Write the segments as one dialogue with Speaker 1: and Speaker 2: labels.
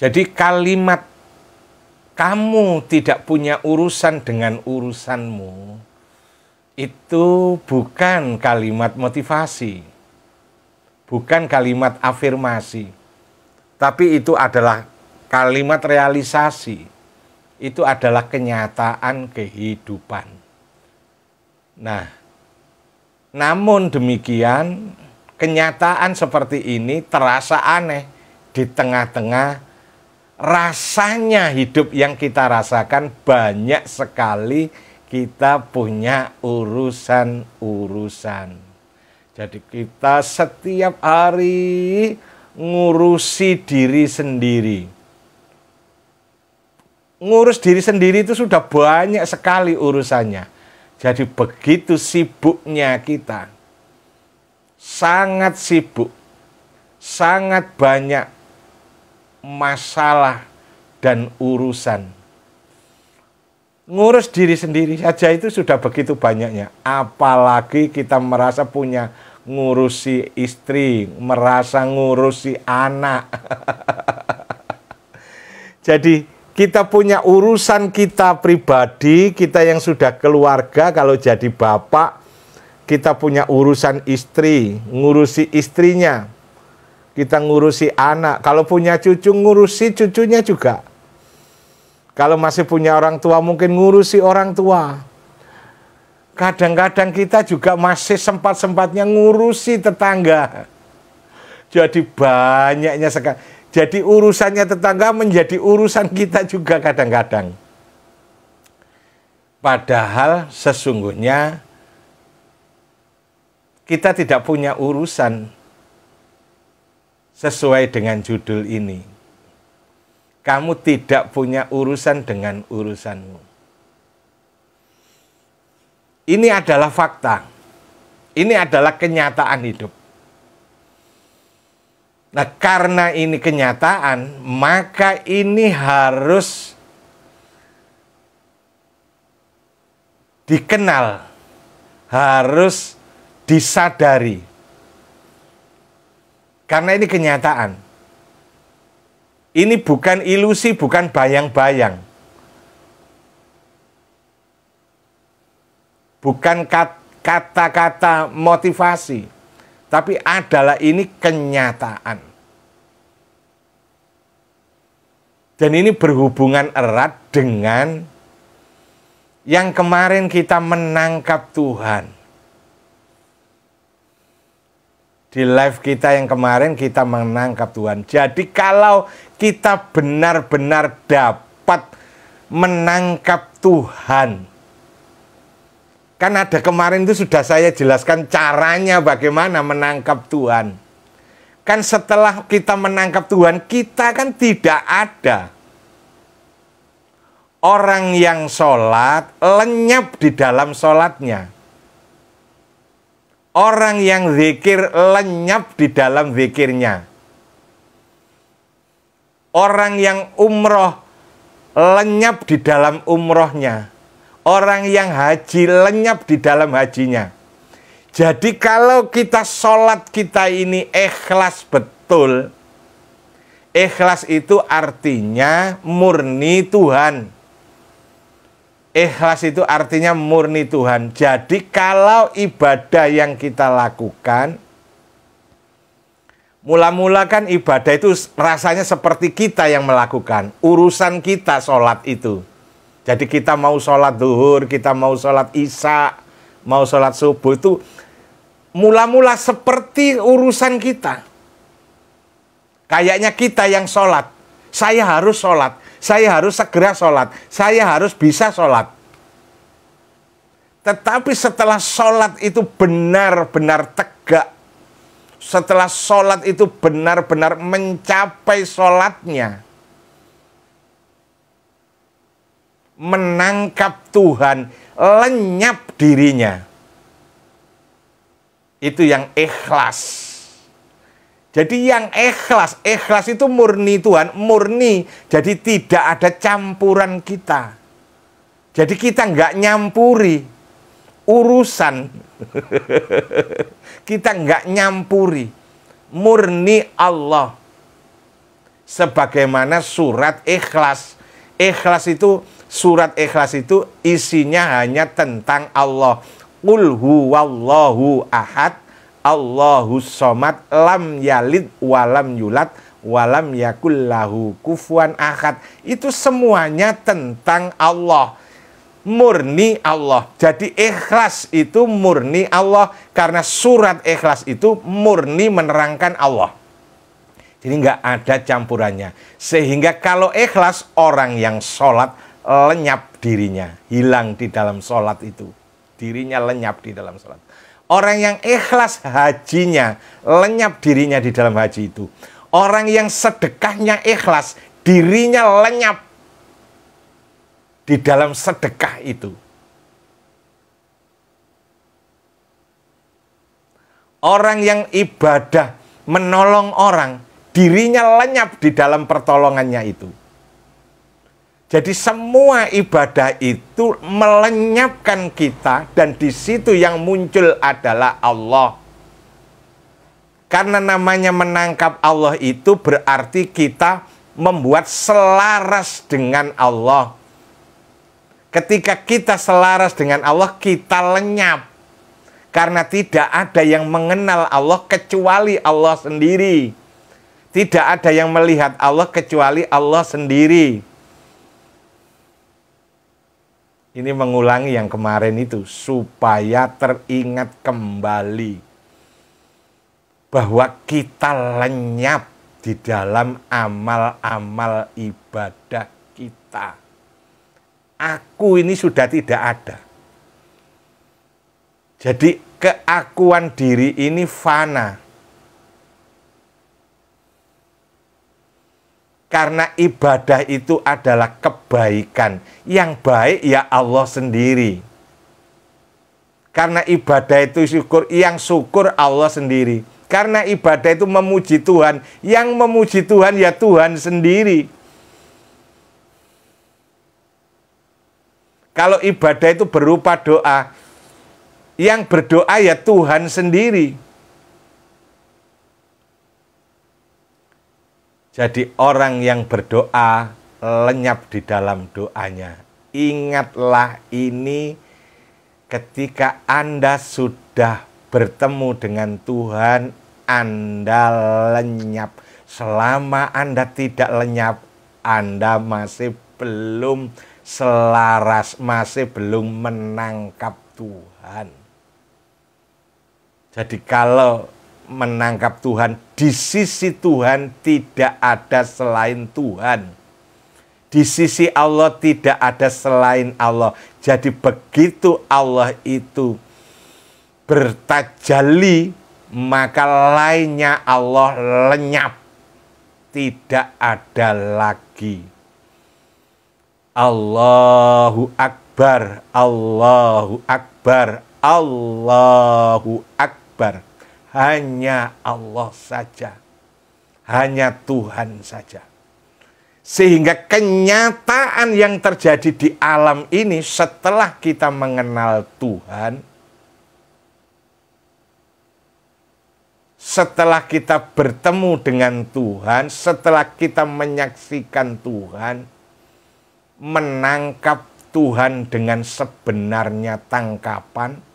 Speaker 1: Jadi kalimat kamu tidak punya urusan dengan urusanmu itu bukan kalimat motivasi, bukan kalimat afirmasi, tapi itu adalah kalimat realisasi. Itu adalah kenyataan kehidupan. Nah, namun demikian, kenyataan seperti ini terasa aneh di tengah-tengah rasanya hidup yang kita rasakan. Banyak sekali kita punya urusan-urusan. Jadi kita setiap hari ngurusi diri sendiri. Ngurus diri sendiri itu sudah banyak sekali urusannya. Jadi begitu sibuknya kita. Sangat sibuk. Sangat banyak masalah dan urusan. Ngurus diri sendiri saja itu sudah begitu banyaknya. Apalagi kita merasa punya ngurusi istri, merasa ngurusi anak. Jadi kita punya urusan kita pribadi, kita yang sudah keluarga, kalau jadi bapak, kita punya urusan istri, ngurusi istrinya. Kita ngurusi anak, kalau punya cucu, ngurusi cucunya juga. Kalau masih punya orang tua, mungkin ngurusi orang tua. Kadang-kadang kita juga masih sempat-sempatnya ngurusi tetangga. Jadi banyaknya sekali. Jadi urusannya tetangga menjadi urusan kita juga kadang-kadang. Padahal sesungguhnya kita tidak punya urusan sesuai dengan judul ini. Kamu tidak punya urusan dengan urusanmu. Ini adalah fakta. Ini adalah kenyataan hidup. Nah, karena ini kenyataan, maka ini harus dikenal, harus disadari. Karena ini kenyataan. Ini bukan ilusi, bukan bayang-bayang. Bukan kata-kata motivasi. Tapi adalah ini kenyataan. Dan ini berhubungan erat dengan yang kemarin kita menangkap Tuhan. Di live kita yang kemarin kita menangkap Tuhan. Jadi kalau kita benar-benar dapat menangkap Tuhan. Kan ada kemarin itu sudah saya jelaskan caranya bagaimana menangkap Tuhan. Kan setelah kita menangkap Tuhan, kita kan tidak ada orang yang sholat lenyap di dalam sholatnya. Orang yang zikir lenyap di dalam zikirnya. Orang yang umroh lenyap di dalam umrohnya. Orang yang haji lenyap di dalam hajinya. Jadi kalau kita sholat kita ini ikhlas betul. Ikhlas itu artinya murni Tuhan. Ikhlas itu artinya murni Tuhan. Jadi kalau ibadah yang kita lakukan, mula-mula kan ibadah itu rasanya seperti kita yang melakukan. Urusan kita sholat itu. Jadi kita mau sholat zuhur, kita mau sholat isya, mau sholat subuh itu mula-mula seperti urusan kita. Kayaknya kita yang sholat. Saya harus sholat, saya harus segera sholat, saya harus bisa sholat. Tetapi setelah sholat itu benar-benar tegak, setelah sholat itu benar-benar mencapai sholatnya, menangkap Tuhan, lenyap dirinya. Itu yang ikhlas. Jadi yang ikhlas, ikhlas itu murni Tuhan, murni. Jadi tidak ada campuran kita. Jadi kita nggak nyampuri urusan. Kita nggak nyampuri. Murni Allah. Sebagaimana surat Ikhlas. Surat Ikhlas itu isinya hanya tentang Allah. Qul huwallahu ahad, Allahus somad, lam yalid walam yulad, walam yakullahu kufuwan ahad. Itu semuanya tentang Allah. Murni Allah. Jadi Ikhlas itu murni Allah, karena surat Ikhlas itu murni menerangkan Allah. Jadi nggak ada campurannya. Sehingga kalau Ikhlas, orang yang sholat lenyap dirinya, hilang di dalam sholat itu. Dirinya lenyap di dalam sholat. Orang yang Ikhlas hajinya, lenyap dirinya di dalam haji itu. Orang yang sedekahnya Ikhlas, dirinya lenyap di dalam sedekah itu. Orang yang ibadah menolong orang, dirinya lenyap di dalam pertolongannya itu. Jadi semua ibadah itu melenyapkan kita, dan di situ yang muncul adalah Allah. Karena namanya menangkap Allah itu berarti kita membuat selaras dengan Allah. Ketika kita selaras dengan Allah, kita lenyap. Karena tidak ada yang mengenal Allah kecuali Allah sendiri. Tidak ada yang melihat Allah kecuali Allah sendiri. Ini mengulangi yang kemarin itu, supaya teringat kembali bahwa kita lenyap di dalam amal-amal ibadah kita. Aku ini sudah tidak ada. Jadi keakuan diri ini fana. Karena ibadah itu adalah kebaikan. Yang baik ya Allah sendiri. Karena ibadah itu syukur, yang syukur Allah sendiri. Karena ibadah itu memuji Tuhan, yang memuji Tuhan ya Tuhan sendiri. Kalau ibadah itu berupa doa, yang berdoa ya Tuhan sendiri. Jadi orang yang berdoa lenyap di dalam doanya. Ingatlah ini ketika Anda sudah bertemu dengan Tuhan, Anda lenyap. Selama Anda tidak lenyap, Anda masih belum selaras, masih belum menangkap Tuhan. Jadi kalau menangkap Tuhan, di sisi Tuhan tidak ada selain Tuhan. Di sisi Allah tidak ada selain Allah. Jadi begitu Allah itu bertajalli, maka lainnya Allah lenyap. Tidak ada lagi. Allahu Akbar, Allahu Akbar, Allahu Akbar. Hanya Allah saja, hanya Tuhan saja. Sehingga kenyataan yang terjadi di alam ini setelah kita mengenal Tuhan, setelah kita bertemu dengan Tuhan, setelah kita menyaksikan Tuhan, menangkap Tuhan dengan sebenarnya tangkapan,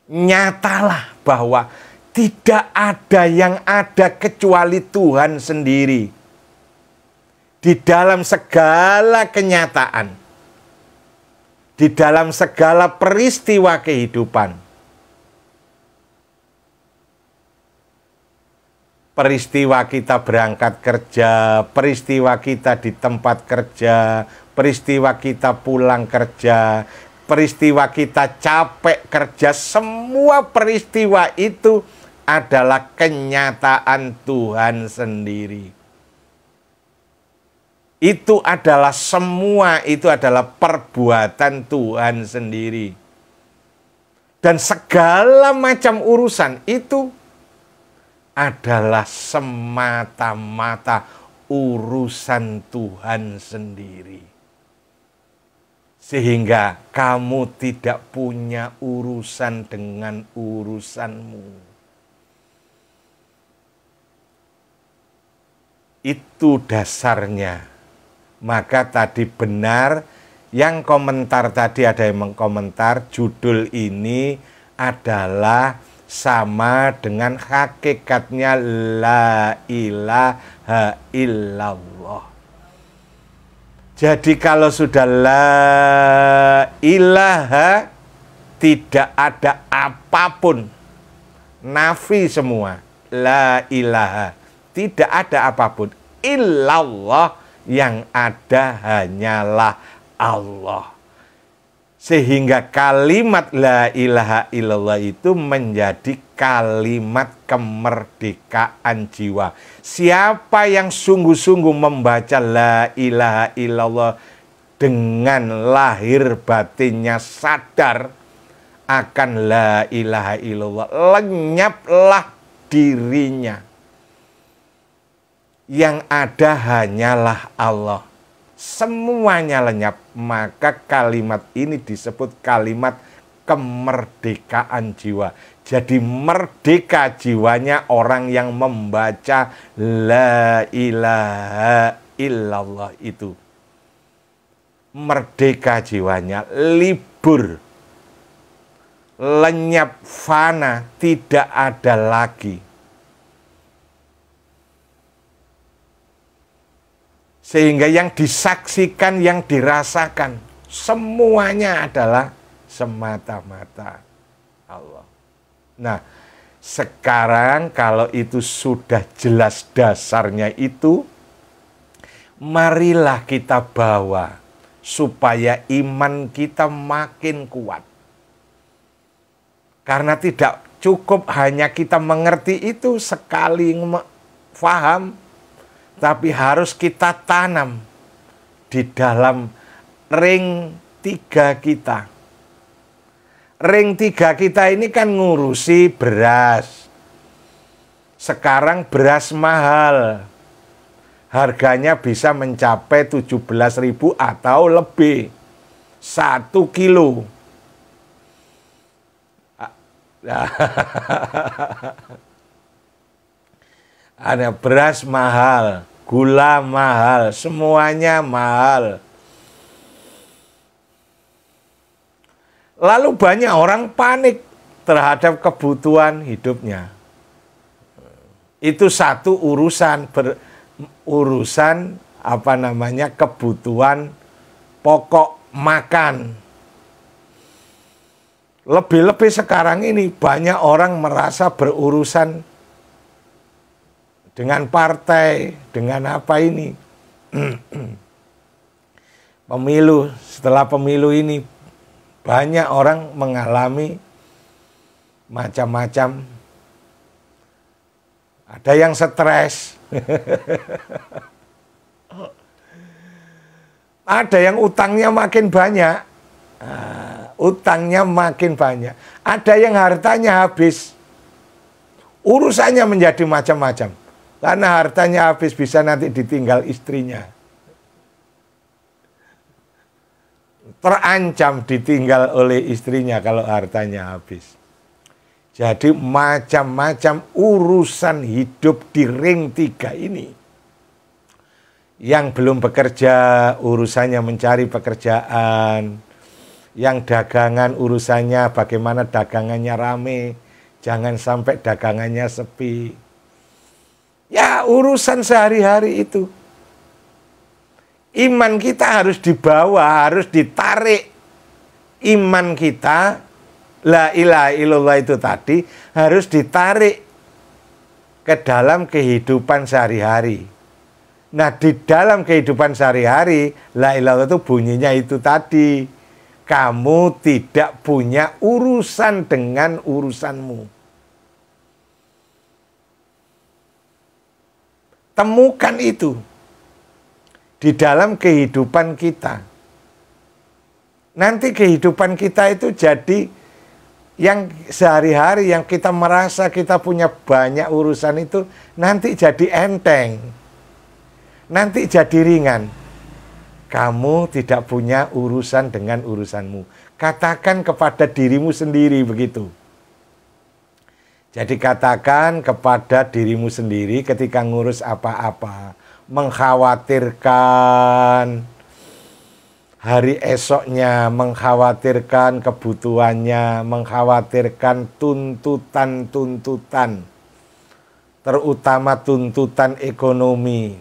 Speaker 1: nyatalah bahwa tidak ada yang ada kecuali Tuhan sendiri. Di dalam segala kenyataan, di dalam segala peristiwa kehidupan, peristiwa kita berangkat kerja, peristiwa kita di tempat kerja, peristiwa kita pulang kerja, peristiwa kita capek kerja, semua peristiwa itu adalah kenyataan Tuhan sendiri. Itu adalah semua, itu adalah perbuatan Tuhan sendiri. Dan segala macam urusan itu adalah semata-mata urusan Tuhan sendiri. Sehingga kamu tidak punya urusan dengan urusanmu. Itu dasarnya. Maka tadi benar, yang komentar tadi ada yang mengkomentar judul ini adalah sama dengan hakikatnya la ilaha illallah. Jadi kalau sudah la ilaha, tidak ada apapun, nafi semua, la ilaha, tidak ada apapun, illallah, yang ada hanyalah Allah. Sehingga kalimat la ilaha illallah itu menjadi kalimat kemerdekaan jiwa. Siapa yang sungguh-sungguh membaca la ilaha illallah dengan lahir batinnya sadar akan la ilaha illallah, lenyaplah dirinya. Yang ada hanyalah Allah. Semuanya lenyap, maka kalimat ini disebut kalimat kemerdekaan jiwa. Jadi merdeka jiwanya orang yang membaca la ilaha illallah itu. Merdeka jiwanya, libur, lenyap, fana, tidak ada lagi. Sehingga yang disaksikan, yang dirasakan, semuanya adalah semata-mata Allah. Nah, sekarang kalau itu sudah jelas dasarnya itu, marilah kita bawa supaya iman kita makin kuat. Karena tidak cukup hanya kita mengerti itu sekali faham, tapi harus kita tanam di dalam ring 3 kita. Ring 3 kita ini kan ngurusi beras. Sekarang beras mahal. Harganya bisa mencapai 17.000 atau lebih. 1 kilo. Ada beras mahal, gula mahal, semuanya mahal. Lalu banyak orang panik terhadap kebutuhan hidupnya. Itu satu urusan, urusan kebutuhan pokok makan. Lebih-lebih sekarang ini banyak orang merasa berurusan dengan partai, dengan apa ini. Pemilu, setelah pemilu ini banyak orang mengalami macam-macam. Ada yang stres. Ada yang utangnya makin banyak. Utangnya makin banyak. Ada yang hartanya habis. Urusannya menjadi macam-macam. Karena hartanya habis, bisa nanti ditinggal istrinya. Terancam ditinggal oleh istrinya kalau hartanya habis. Jadi macam-macam urusan hidup di ring 3 ini. Yang belum bekerja, urusannya mencari pekerjaan. Yang dagangan, urusannya bagaimana dagangannya rame. Jangan sampai dagangannya sepi. Ya, urusan sehari-hari itu. Iman kita harus dibawa, harus ditarik. Iman kita, la ilaha illallah itu tadi, harus ditarik ke dalam kehidupan sehari-hari. Nah, di dalam kehidupan sehari-hari, la ilaha illallah itu bunyinya itu tadi. Kamu tidak punya urusan dengan urusanmu. Temukan itu di dalam kehidupan kita. Nanti kehidupan kita itu jadi yang sehari-hari yang kita merasa kita punya banyak urusan itu nanti jadi enteng. Nanti jadi ringan. Kamu tidak punya urusan dengan urusanmu. Katakan kepada dirimu sendiri begitu. Jadi katakan kepada dirimu sendiri ketika ngurus apa-apa. mengkhawatirkan hari esoknya, mengkhawatirkan kebutuhannya, mengkhawatirkan tuntutan-tuntutan, terutama tuntutan ekonomi.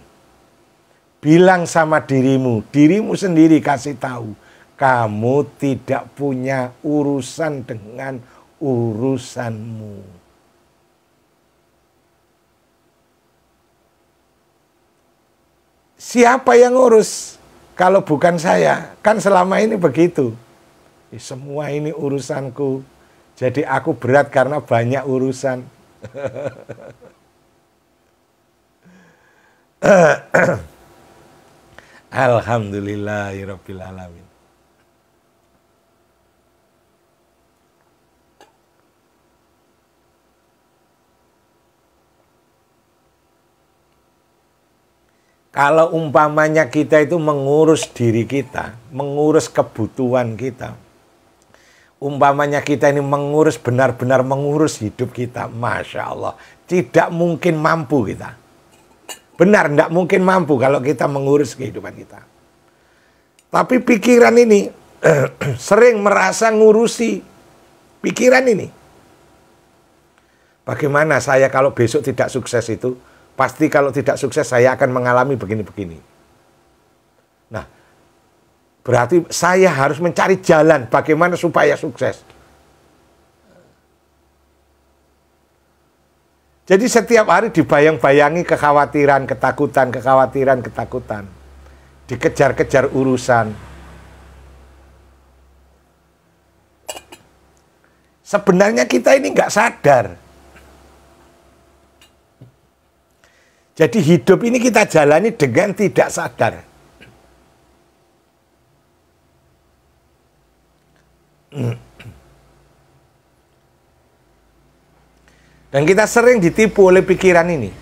Speaker 1: Bilang sama dirimu sendiri kasih tahu, kamu tidak punya urusan dengan urusanmu. Siapa yang ngurus? Kalau bukan saya, kan selama ini begitu. Semua ini urusanku, jadi aku berat karena banyak urusan. Alhamdulillahirabbil alamin. Kalau umpamanya kita itu mengurus diri kita, mengurus kebutuhan kita, umpamanya kita ini mengurus, benar-benar mengurus hidup kita, Masya Allah, tidak mungkin mampu kita. Benar, tidak mungkin mampu kalau kita mengurus kehidupan kita. Tapi pikiran ini sering merasa ngurusi pikiran ini. Bagaimana saya kalau besok tidak sukses itu? Pasti kalau tidak sukses saya akan mengalami begini-begini. Nah, berarti saya harus mencari jalan bagaimana supaya sukses. Jadi setiap hari dibayang-bayangi kekhawatiran, ketakutan. Dikejar-kejar urusan. Sebenarnya kita ini nggak sadar. Jadi hidup ini kita jalani dengan tidak sadar. Dan kita sering ditipu oleh pikiran ini.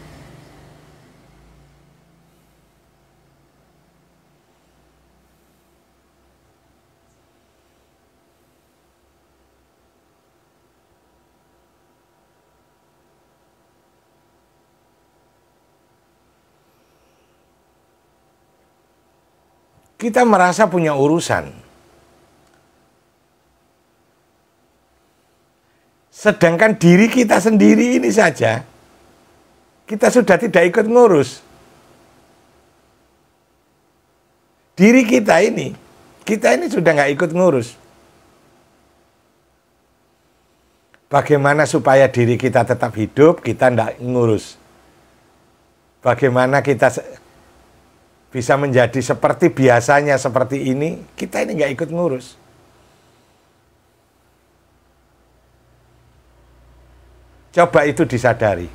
Speaker 1: Kita merasa punya urusan. Sedangkan diri kita sendiri ini saja, kita sudah tidak ikut ngurus. Diri kita ini sudah nggak ikut ngurus. Bagaimana supaya diri kita tetap hidup, kita nggak ngurus. Bagaimana kita bisa menjadi seperti biasanya seperti ini, kita ini nggak ikut ngurus. Coba itu disadari.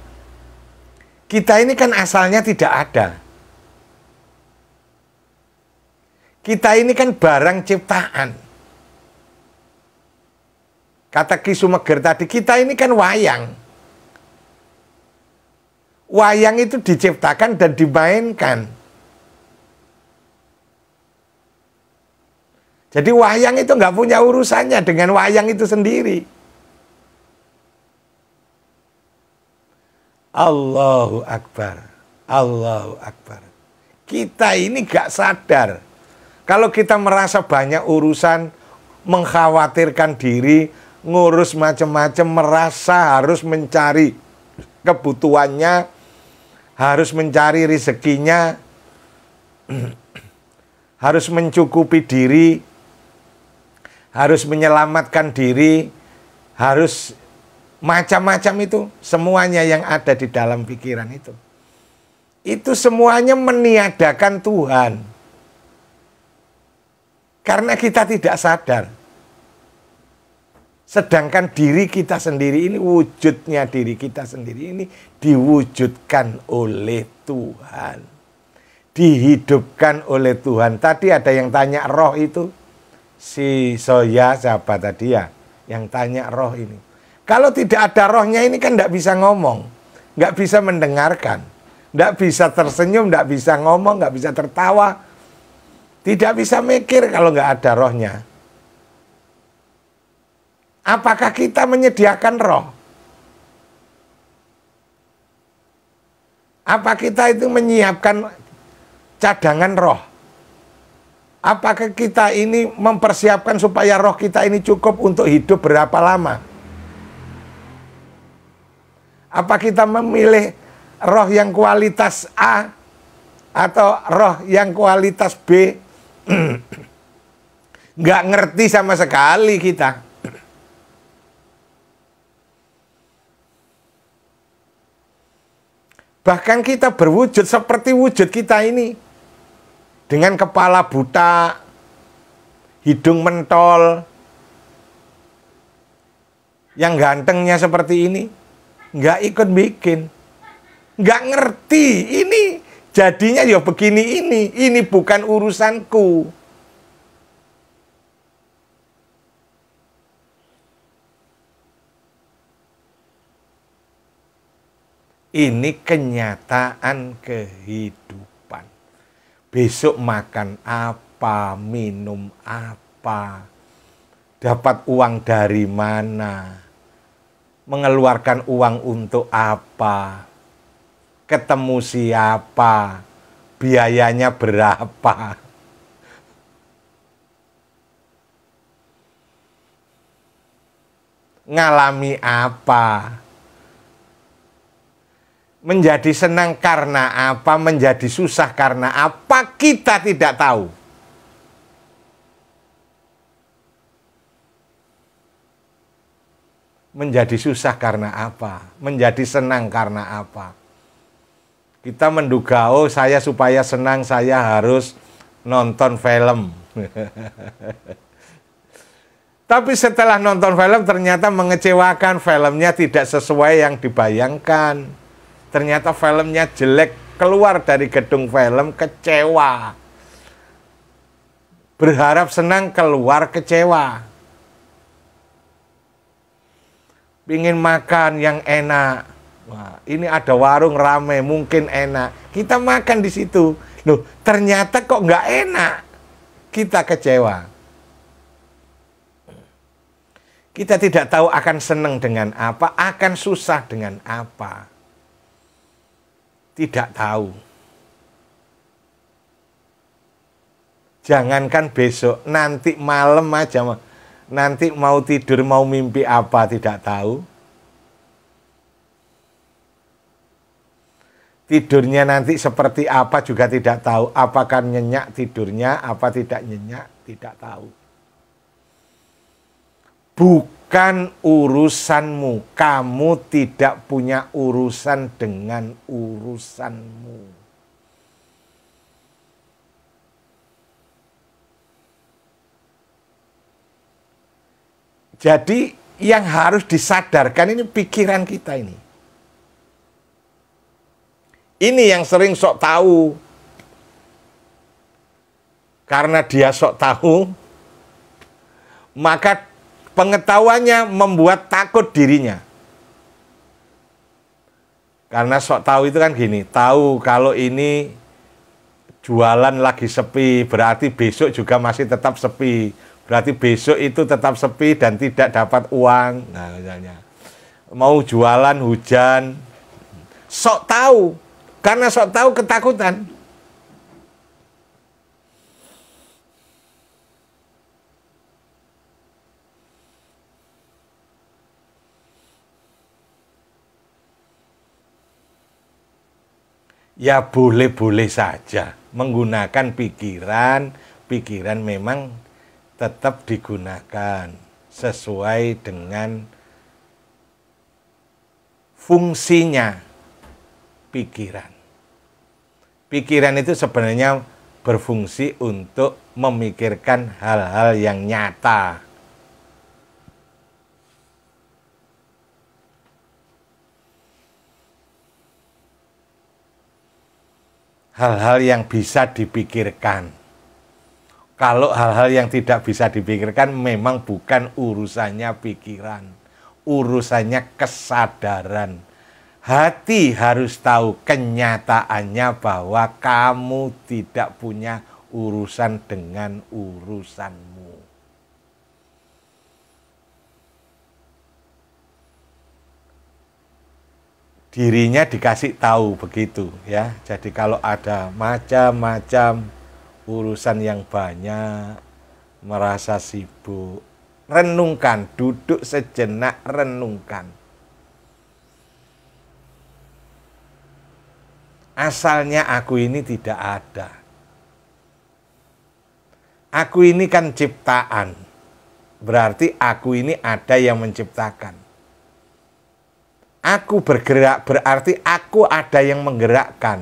Speaker 1: Kita ini kan asalnya tidak ada. Kita ini kan barang ciptaan. Kata Ki Sumeger tadi, kita ini kan wayang. Wayang itu diciptakan dan dimainkan. Jadi wayang itu nggak punya urusannya dengan wayang itu sendiri. Allahu Akbar. Allahu Akbar. Kita ini nggak sadar. Kalau kita merasa banyak urusan, mengkhawatirkan diri, ngurus macam-macam, merasa harus mencari kebutuhannya, harus mencari rezekinya, harus mencukupi diri, harus menyelamatkan diri, harus macam-macam itu, semuanya yang ada di dalam pikiran itu. Itu semuanya meniadakan Tuhan. Karena kita tidak sadar. Sedangkan diri kita sendiri ini, wujudnya diri kita sendiri ini diwujudkan oleh Tuhan. Dihidupkan oleh Tuhan. Tadi ada yang tanya roh itu. Si Soya siapa tadi ya yang tanya roh ini. Kalau tidak ada rohnya ini kan tidak bisa ngomong, nggak bisa mendengarkan, nggak bisa tersenyum, nggak bisa ngomong, nggak bisa tertawa, tidak bisa mikir kalau nggak ada rohnya. Apakah kita menyediakan roh? Apa kita itu menyiapkan cadangan roh. Apakah kita ini mempersiapkan supaya roh kita ini cukup untuk hidup berapa lama? Apa kita memilih roh yang kualitas A atau roh yang kualitas B? Nggak ngerti sama sekali kita. Bahkan kita berwujud seperti wujud kita ini. Dengan kepala buta, hidung mentol, yang gantengnya seperti ini, nggak ikut bikin. Nggak ngerti, ini jadinya ya begini ini bukan urusanku. Ini kenyataan kehidupan. Besok makan apa, minum apa, dapat uang dari mana, mengeluarkan uang untuk apa, ketemu siapa, biayanya berapa. Ngalami apa. Menjadi senang karena apa, menjadi susah karena apa, kita tidak tahu. Menjadi susah karena apa, menjadi senang karena apa. Kita menduga, oh saya supaya senang saya harus nonton film. Tapi setelah nonton film ternyata mengecewakan, filmnya tidak sesuai yang dibayangkan. Ternyata filmnya jelek, keluar dari gedung film kecewa. Berharap senang, keluar kecewa. Pingin makan yang enak. Wah, ini ada warung rame, mungkin enak. Kita makan di situ. Loh, ternyata kok nggak enak. Kita kecewa. Kita tidak tahu akan senang dengan apa, akan susah dengan apa. Tidak tahu. Jangankan besok, nanti malam aja. Nanti mau tidur, mau mimpi apa, tidak tahu. Tidurnya nanti seperti apa juga tidak tahu. Apakah nyenyak tidurnya, apa tidak nyenyak, tidak tahu. Bukan urusanmu, kamu tidak punya urusan dengan urusanmu. Jadi yang harus disadarkan ini pikiran kita ini. Ini yang sering sok tahu. Karena dia sok tahu, maka pengetahuannya membuat takut dirinya. Karena sok tahu itu kan gini, tahu kalau ini jualan lagi sepi, berarti besok juga masih tetap sepi. Berarti besok itu tetap sepi dan tidak dapat uang. Nah, misalnya mau jualan hujan, sok tahu. Karena sok tahu ketakutan. Ya boleh-boleh saja menggunakan pikiran. Pikiran memang tetap digunakan sesuai dengan fungsinya pikiran. Pikiran itu sebenarnya berfungsi untuk memikirkan hal-hal yang nyata. Hal-hal yang bisa dipikirkan. Kalau hal-hal yang tidak bisa dipikirkan memang bukan urusannya pikiran. Urusannya kesadaran. Hati harus tahu kenyataannya bahwa kamu tidak punya urusan dengan urusanmu. dirinya dikasih tahu begitu ya. Jadi kalau ada macam-macam urusan yang banyak, merasa sibuk, renungkan, duduk sejenak, renungkan. Asalnya aku ini tidak ada. Aku ini kan ciptaan. Berarti aku ini ada yang menciptakan. Aku bergerak berarti aku ada yang menggerakkan.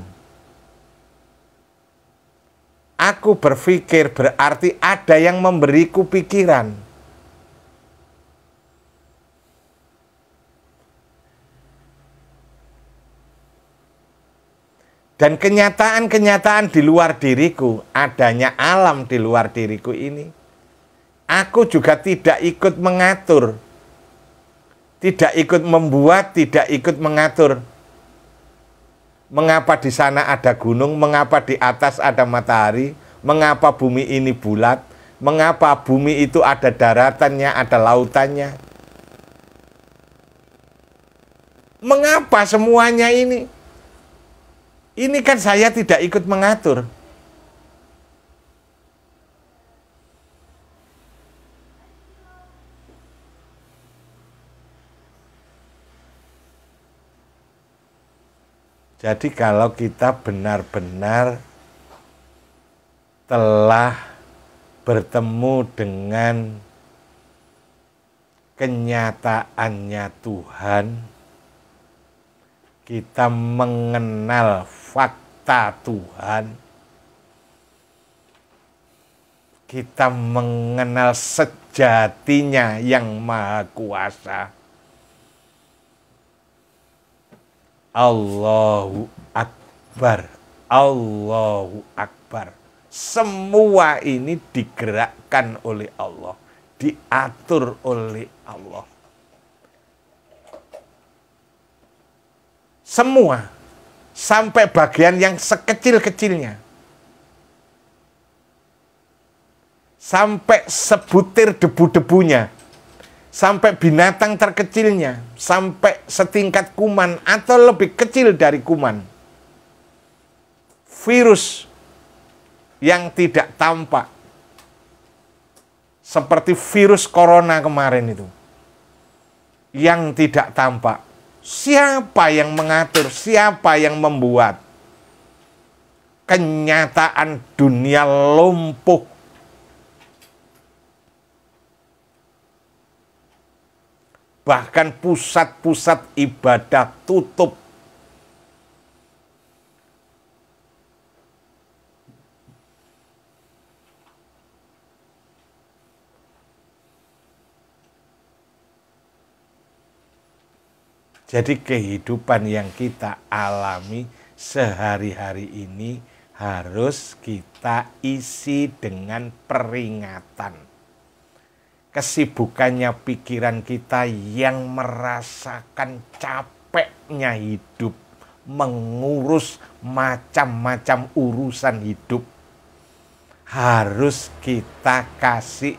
Speaker 1: Aku berpikir berarti ada yang memberiku pikiran. Dan kenyataan-kenyataan di luar diriku, adanya alam di luar diriku ini, aku juga tidak ikut mengatur. Tidak ikut membuat, tidak ikut mengatur. Mengapa di sana ada gunung, mengapa di atas ada matahari, mengapa bumi ini bulat, mengapa bumi itu ada daratannya, ada lautannya. Mengapa semuanya ini? Ini kan saya tidak ikut mengatur. Jadi kalau kita benar-benar telah bertemu dengan kenyataannya Tuhan, kita mengenal fakta Tuhan, kita mengenal sejatinya yang Maha Kuasa. Allahu Akbar, Allahu Akbar. Semua ini digerakkan oleh Allah, diatur oleh Allah. Semua, sampai bagian yang sekecil-kecilnya. Sampai sebutir debu-debunya. Sampai binatang terkecilnya, sampai setingkat kuman atau lebih kecil dari kuman. Virus yang tidak tampak, seperti virus corona kemarin itu, yang tidak tampak. Siapa yang mengatur, siapa yang membuat? Kenyataan dunia lumpuh. Bahkan pusat-pusat ibadah tutup. Jadi kehidupan yang kita alami sehari-hari ini harus kita isi dengan peringatan. Kesibukannya pikiran kita yang merasakan capeknya hidup, mengurus macam-macam urusan hidup, harus kita kasih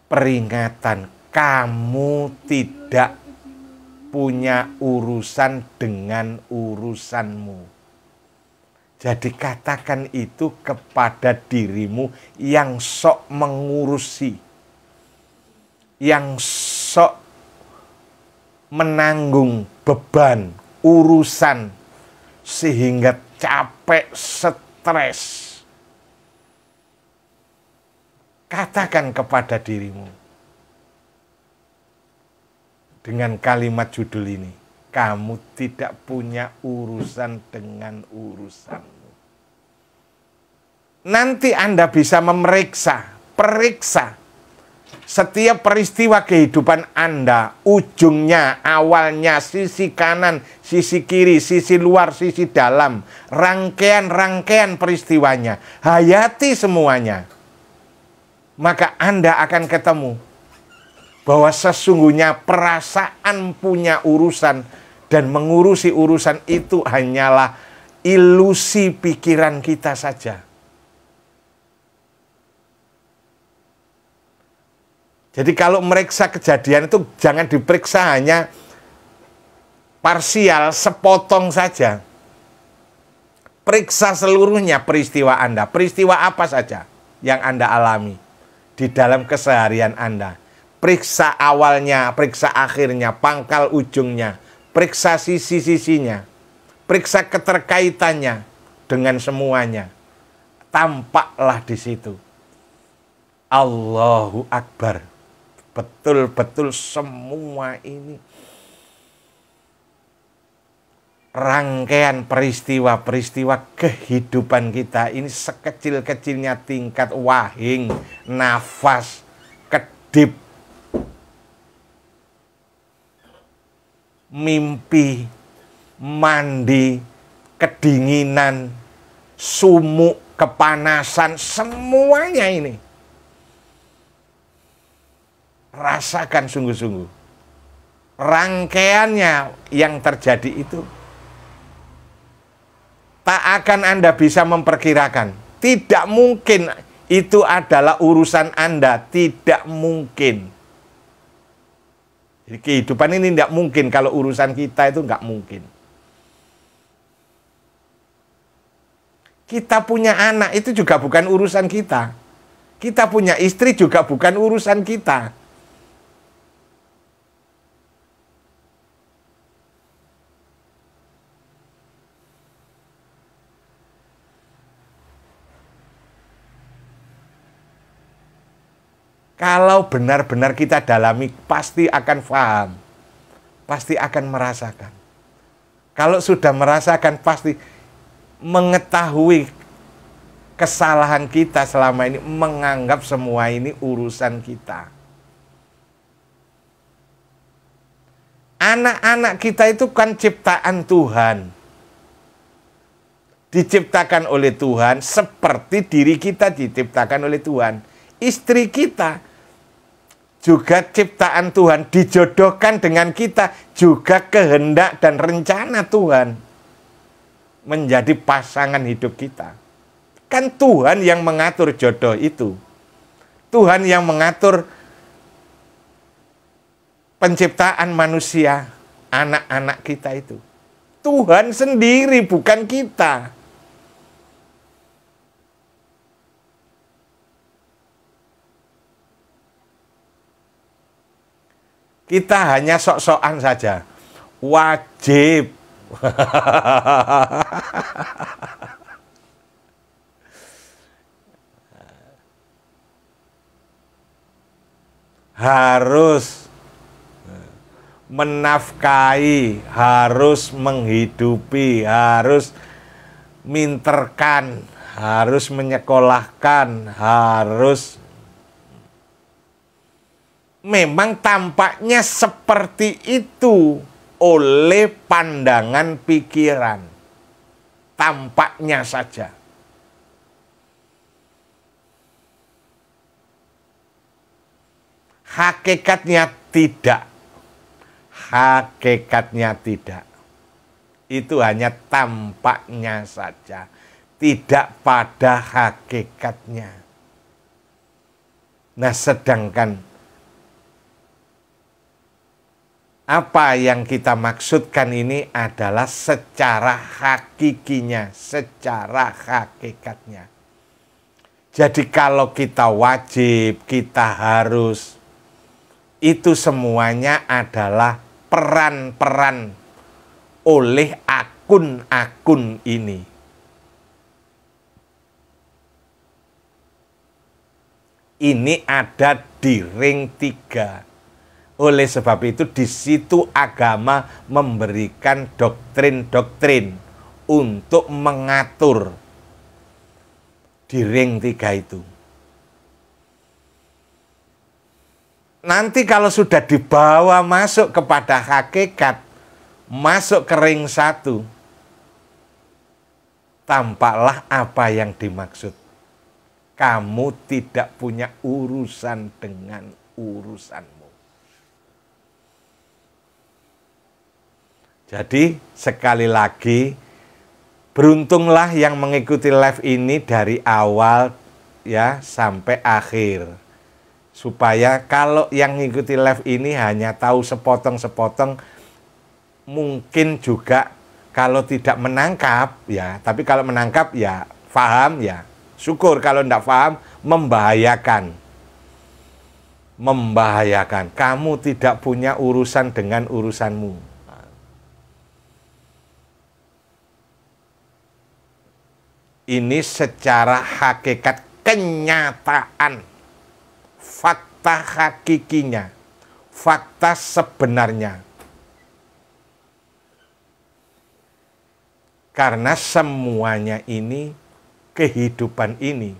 Speaker 1: peringatan. Kamu tidak punya urusan dengan urusanmu. Jadi katakan itu kepada dirimu yang sok mengurusi, yang sok menanggung beban, urusan, sehingga capek, stres. Katakan kepada dirimu dengan kalimat judul ini, kamu tidak punya urusan dengan urusanmu. Nanti Anda bisa periksa setiap peristiwa kehidupan Anda, ujungnya, awalnya, sisi kanan, sisi kiri, sisi luar, sisi dalam, rangkaian-rangkaian peristiwanya, hayati semuanya. Maka Anda akan ketemu bahwa sesungguhnya perasaan punya urusan dan mengurusi urusan itu hanyalah ilusi pikiran kita saja. Jadi kalau meriksa kejadian itu jangan diperiksa hanya parsial, sepotong saja. Periksa seluruhnya peristiwa Anda. Peristiwa apa saja yang Anda alami di dalam keseharian Anda. Periksa awalnya, periksa akhirnya, pangkal ujungnya, periksa sisi-sisinya, periksa keterkaitannya dengan semuanya. Tampaklah di situ. Allahu Akbar. Betul-betul semua ini rangkaian peristiwa-peristiwa kehidupan kita ini, sekecil-kecilnya tingkat wahing, nafas, kedip, mimpi, mandi, kedinginan, sumuk, kepanasan, semuanya ini rasakan sungguh-sungguh. Rangkaiannya yang terjadi itu tak akan Anda bisa memperkirakan. Tidak mungkin itu adalah urusan Anda. Tidak mungkin. Jadi kehidupan ini tidak mungkin. Kalau urusan kita itu nggak mungkin. Kita punya anak itu juga bukan urusan kita. Kita punya istri juga bukan urusan kita. Kalau benar-benar kita dalami, pasti akan paham. Pasti akan merasakan. Kalau sudah merasakan, pasti mengetahui kesalahan kita selama ini, menganggap semua ini urusan kita. Anak-anak kita itu kan ciptaan Tuhan. Diciptakan oleh Tuhan seperti diri kita diciptakan oleh Tuhan. Istri kita juga ciptaan Tuhan, dijodohkan dengan kita, juga kehendak dan rencana Tuhan menjadi pasangan hidup kita. Kan Tuhan yang mengatur jodoh itu. Tuhan yang mengatur penciptaan manusia, anak-anak kita itu. Tuhan sendiri, bukan kita. Kita hanya sok-sokan saja. Wajib. Harus menafkahi, harus menghidupi, harus minterkan, harus menyekolahkan, harus. Memang tampaknya seperti itu oleh pandangan pikiran. Tampaknya saja. Hakikatnya tidak. Hakikatnya tidak. Itu hanya tampaknya saja. Tidak pada hakikatnya. Nah, sedangkan apa yang kita maksudkan ini adalah secara hakikinya, secara hakikatnya. Jadi kalau kita wajib, kita harus, itu semuanya adalah peran-peran oleh akun-akun ini. Ini ada di ring 3. Oleh sebab itu di situ agama memberikan doktrin-doktrin untuk mengatur di ring 3 itu. Nanti kalau sudah dibawa masuk kepada hakikat, masuk ke ring 1, tampaklah apa yang dimaksud. Kamu tidak punya urusan dengan urusanmu. Jadi sekali lagi, beruntunglah yang mengikuti live ini dari awal ya sampai akhir. Supaya kalau yang mengikuti live ini hanya tahu sepotong-sepotong, mungkin juga kalau tidak menangkap ya, tapi kalau menangkap ya paham ya, syukur. Kalau tidak paham membahayakan. Membahayakan. Kamu tidak punya urusan dengan urusanmu. Ini secara hakikat kenyataan, fakta hakikinya, fakta sebenarnya. Karena semuanya ini, kehidupan ini,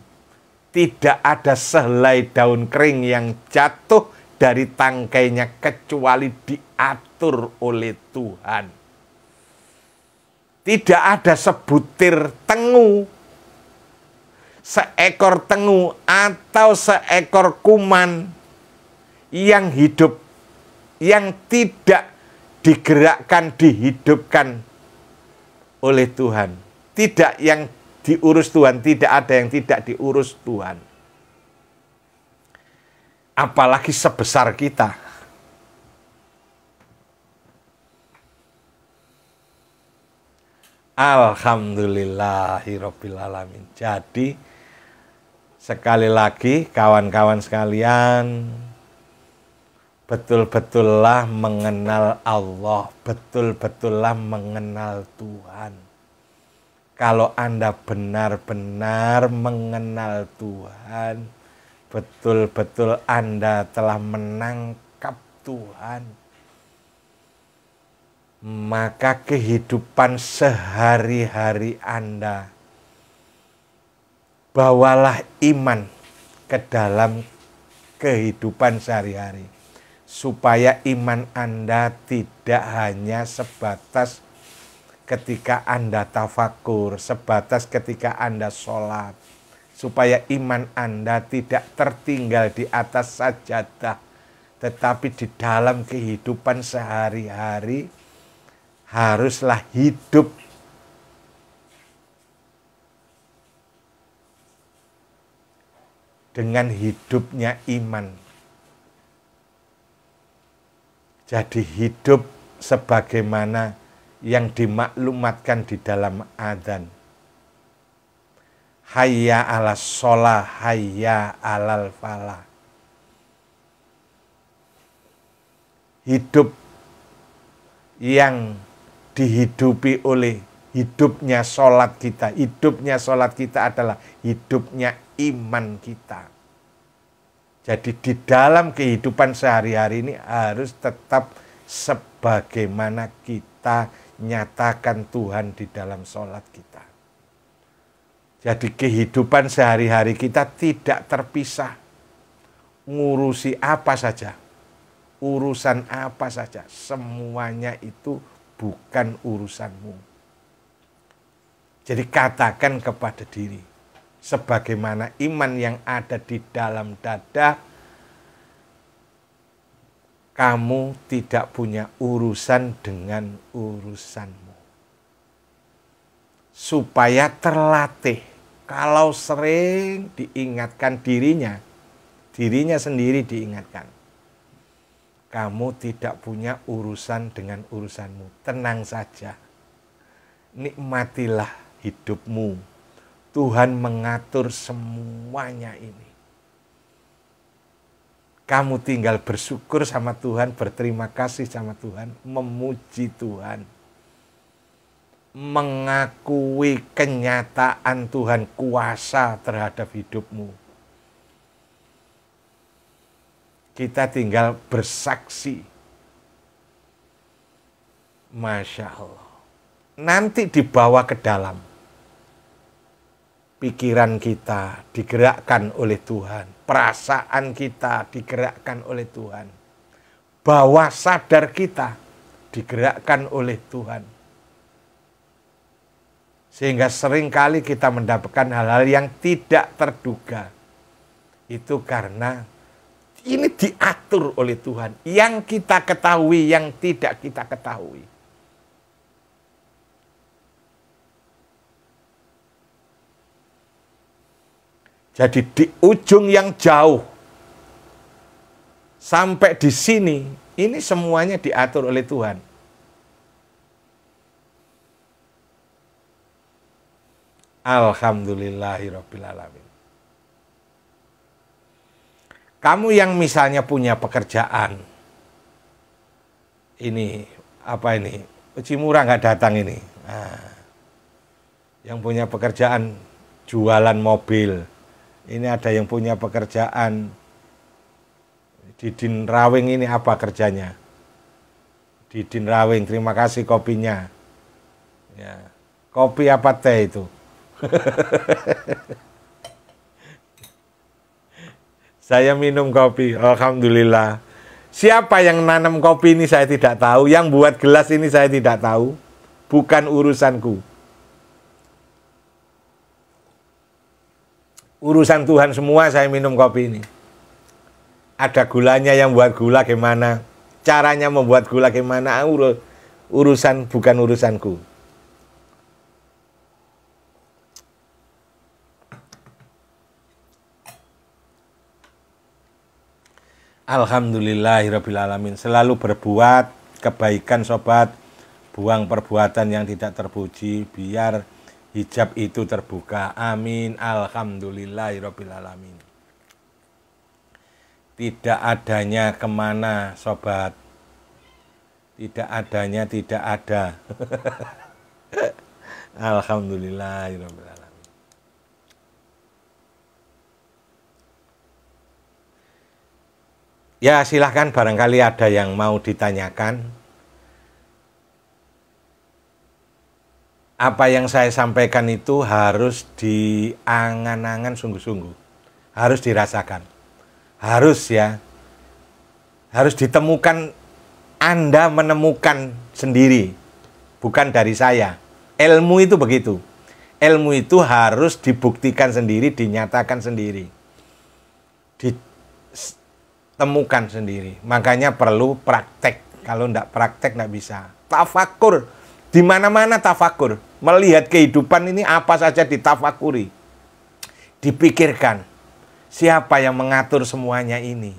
Speaker 1: tidak ada sehelai daun kering yang jatuh dari tangkainya kecuali diatur oleh Tuhan. Tidak ada sebutir tengu, seekor tengu atau seekor kuman yang hidup, yang tidak digerakkan, dihidupkan oleh Tuhan. Tidak yang diurus Tuhan, tidak ada yang tidak diurus Tuhan. Apalagi sebesar kita. Alhamdulillahirabbil alamin. Jadi sekali lagi kawan-kawan sekalian, betul-betullah mengenal Allah, betul-betullah mengenal Tuhan. Kalau Anda benar-benar mengenal Tuhan, betul-betul Anda telah menangkap Tuhan, maka kehidupan sehari-hari Anda, bawalah iman ke dalam kehidupan sehari-hari. Supaya iman Anda tidak hanya sebatas ketika Anda tafakur, sebatas ketika Anda sholat. Supaya iman Anda tidak tertinggal di atas sajadah, tetapi di dalam kehidupan sehari-hari haruslah hidup dengan hidupnya iman. Jadi hidup sebagaimana yang dimaklumatkan di dalam adzan. Hayya 'alas shalah, hayya 'alal falah. Hidup yang dihidupi oleh hidupnya sholat kita. Hidupnya sholat kita adalah hidupnya iman kita. Jadi di dalam kehidupan sehari-hari ini harus tetap sebagaimana kita nyatakan Tuhan di dalam sholat kita. Jadi kehidupan sehari-hari kita tidak terpisah. Ngurusi apa saja, urusan apa saja, semuanya itu bukan urusanmu. Jadi katakan kepada diri, sebagaimana iman yang ada di dalam dada, kamu tidak punya urusan dengan urusanmu. Supaya terlatih, kalau sering diingatkan dirinya sendiri diingatkan. Kamu tidak punya urusan dengan urusanmu. Tenang saja. Nikmatilah hidupmu. Tuhan mengatur semuanya ini. Kamu tinggal bersyukur sama Tuhan, berterima kasih sama Tuhan, memuji Tuhan. Mengakui kenyataan Tuhan kuasa terhadap hidupmu. Kita tinggal bersaksi. Masya Allah. Nanti dibawa ke dalam. Pikiran kita digerakkan oleh Tuhan. Perasaan kita digerakkan oleh Tuhan. Bawah sadar kita digerakkan oleh Tuhan. Sehingga seringkali kita mendapatkan hal-hal yang tidak terduga. Itu karena ini diatur oleh Tuhan. Yang kita ketahui, yang tidak kita ketahui. Jadi di ujung yang jauh, sampai di sini, ini semuanya diatur oleh Tuhan. Alhamdulillahirabbil alamin. Kamu yang misalnya punya pekerjaan, ini apa ini? Cimura nggak datang ini. Nah, yang punya pekerjaan jualan mobil, ini ada yang punya pekerjaan Didin Rawing, ini apa kerjanya? Didin Rawing, terima kasih kopinya. Ya, kopi apa teh itu? Saya minum kopi, alhamdulillah. Siapa yang nanam kopi ini saya tidak tahu, yang buat gelas ini saya tidak tahu, bukan urusanku. Urusan Tuhan semua, saya minum kopi ini. Ada gulanya, yang buat gula gimana, caranya membuat gula gimana, urusan bukan urusanku. Alhamdulillahirabbil alamin. Selalu berbuat kebaikan sobat, buang perbuatan yang tidak terpuji, biar hijab itu terbuka. Amin. Alhamdulillahirabbil alamin. Tidak adanya kemana sobat, tidak adanya tidak ada. Alhamdulillahirabbil alamin. Ya silahkan, barangkali ada yang mau ditanyakan. Apa yang saya sampaikan itu harus diangan-angan sungguh-sungguh. Harus dirasakan. Harus ya. Harus ditemukan, Anda menemukan sendiri. Bukan dari saya. Ilmu itu begitu. Ilmu itu harus dibuktikan sendiri, dinyatakan sendiri. Temukan sendiri. Makanya perlu praktek. Kalau tidak praktek tidak bisa. Tafakur. Di mana-mana tafakur. Melihat kehidupan ini apa saja ditafakuri. Dipikirkan. Siapa yang mengatur semuanya ini?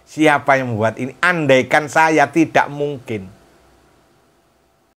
Speaker 1: Siapa yang membuat ini? Andaikan saya, tidak mungkin.